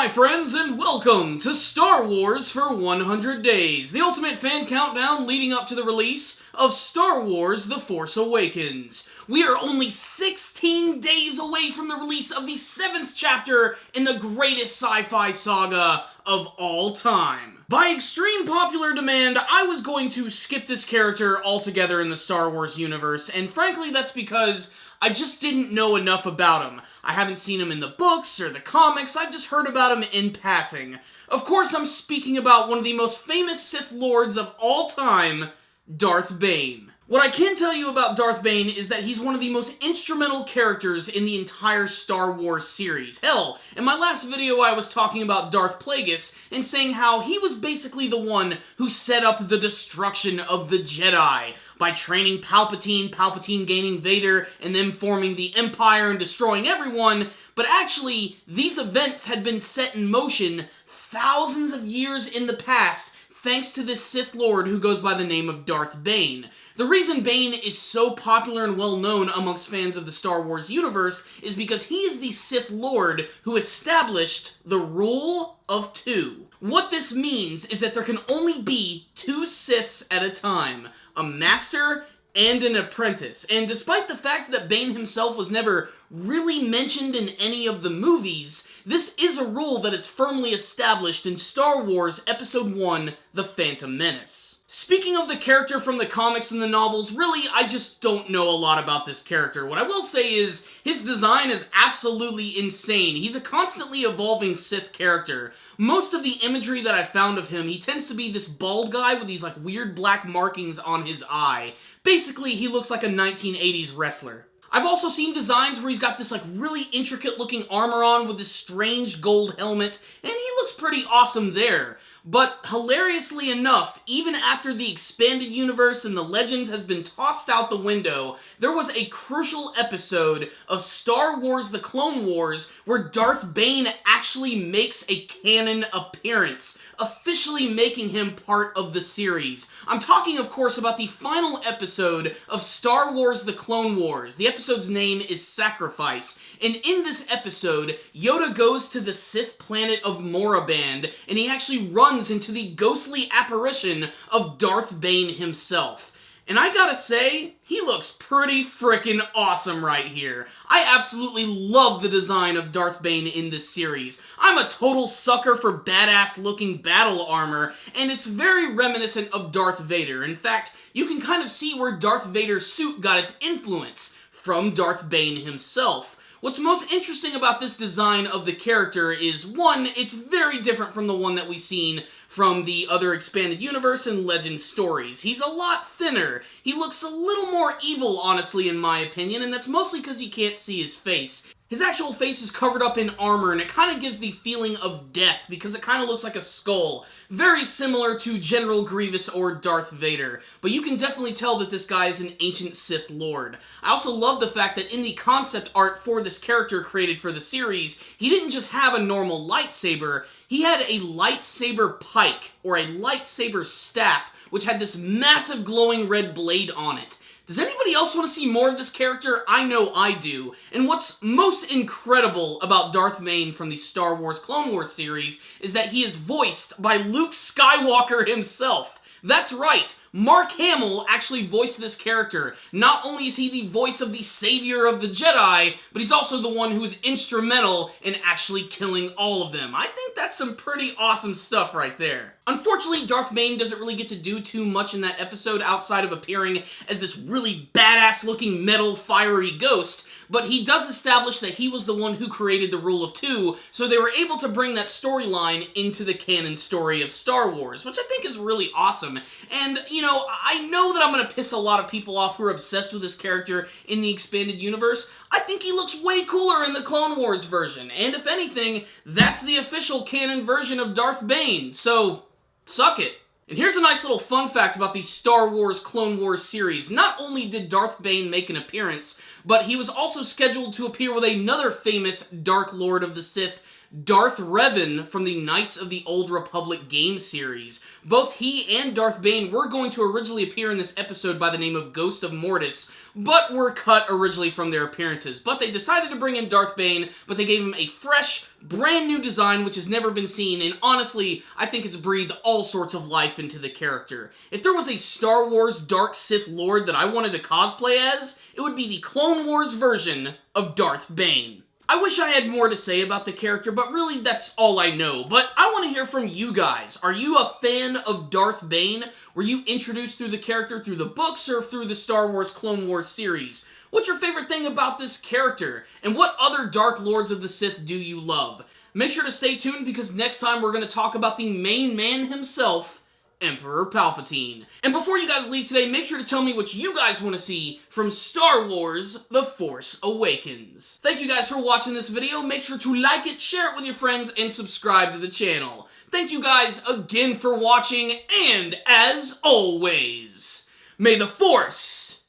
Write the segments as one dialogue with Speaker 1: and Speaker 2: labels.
Speaker 1: Hi friends, and welcome to Star Wars for 100 Days, the ultimate fan countdown leading up to the release of Star Wars The Force Awakens. We are only 16 days away from the release of the 7th chapter in the greatest sci-fi saga of all time. By extreme popular demand, I was going to skip this character altogether in the Star Wars universe, and frankly that's because I just didn't know enough about him. I haven't seen him in the books or the comics, I've just heard about him in passing. Of course, I'm speaking about one of the most famous Sith Lords of all time, Darth Bane. What I can tell you about Darth Bane is that he's one of the most instrumental characters in the entire Star Wars series. Hell, in my last video I was talking about Darth Plagueis and saying how he was basically the one who set up the destruction of the Jedi by training Palpatine gaining Vader, and then forming the Empire and destroying everyone, but actually, these events had been set in motion thousands of years in the past thanks to this Sith Lord who goes by the name of Darth Bane. The reason Bane is so popular and well known amongst fans of the Star Wars universe is because he is the Sith Lord who established the Rule of Two. What this means is that there can only be two Siths at a time, a Master and an apprentice. And despite the fact that Bane himself was never really mentioned in any of the movies, this is a rule that is firmly established in Star Wars Episode 1, The Phantom Menace. Speaking of the character from the comics and the novels, really, I just don't know a lot about this character. What I will say is, his design is absolutely insane. He's a constantly evolving Sith character. Most of the imagery that I found of him, he tends to be this bald guy with these weird black markings on his eye. Basically, he looks like a 1980s wrestler. I've also seen designs where he's got this really intricate looking armor on with this strange gold helmet, and he looks pretty awesome there. But hilariously enough, even after the expanded universe and the Legends has been tossed out the window, there was a crucial episode of Star Wars The Clone Wars where Darth Bane actually makes a canon appearance, officially making him part of the series. I'm talking, of course, about the final episode of Star Wars The Clone Wars. The episode's name is Sacrifice, and in this episode, Yoda goes to the Sith planet of Moraband, and he actually runs into the ghostly apparition of Darth Bane himself. And I gotta say, he looks pretty frickin' awesome right here. I absolutely love the design of Darth Bane in this series. I'm a total sucker for badass looking battle armor, and it's very reminiscent of Darth Vader. In fact, you can kind of see where Darth Vader's suit got its influence from Darth Bane himself. What's most interesting about this design of the character is, one, it's very different from the one that we've seen from the other expanded universe and Legend stories. He's a lot thinner. He looks a little more evil, honestly, in my opinion, and that's mostly because you can't see his face. His actual face is covered up in armor, and it kind of gives the feeling of death, because it kind of looks like a skull. Very similar to General Grievous or Darth Vader, but you can definitely tell that this guy is an ancient Sith Lord. I also love the fact that in the concept art for this character created for the series, he didn't just have a normal lightsaber, he had a lightsaber pike, or a lightsaber staff, which had this massive glowing red blade on it. Does anybody else want to see more of this character? I know I do. And what's most incredible about Darth Bane from the Star Wars Clone Wars series is that he is voiced by Luke Skywalker himself. That's right, Mark Hamill actually voiced this character. Not only is he the voice of the savior of the Jedi, but he's also the one who is instrumental in actually killing all of them. I think that's some pretty awesome stuff right there. Unfortunately, Darth Bane doesn't really get to do too much in that episode outside of appearing as this really badass looking metal fiery ghost, but he does establish that he was the one who created the Rule of Two, so they were able to bring that storyline into the canon story of Star Wars, which I think is really awesome. And, you know, I know that I'm going to piss a lot of people off who are obsessed with this character in the expanded universe. I think he looks way cooler in the Clone Wars version, and if anything, that's the official canon version of Darth Bane, so suck it. And here's a nice little fun fact about the Star Wars Clone Wars series. Not only did Darth Bane make an appearance, but he was also scheduled to appear with another famous Dark Lord of the Sith, Darth Revan from the Knights of the Old Republic game series. Both he and Darth Bane were going to originally appear in this episode by the name of Ghost of Mortis, but were cut originally from their appearances. But they decided to bring in Darth Bane, but they gave him a fresh, brand new design which has never been seen, and honestly, I think it's breathed all sorts of life into the character. If there was a Star Wars Dark Sith Lord that I wanted to cosplay as, it would be the Clone Wars version of Darth Bane. I wish I had more to say about the character, but really that's all I know. But I want to hear from you guys. Are you a fan of Darth Bane? Were you introduced through the character through the books or through the Star Wars Clone Wars series? What's your favorite thing about this character? And what other Dark Lords of the Sith do you love? Make sure to stay tuned because next time we're going to talk about the main man himself, Emperor Palpatine. And before you guys leave today, make sure to tell me what you guys want to see from Star Wars The Force Awakens. Thank you guys for watching this video. Make sure to like it, share it with your friends, and subscribe to the channel. Thank you guys again for watching, and as always, may the Force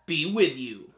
Speaker 1: be with you.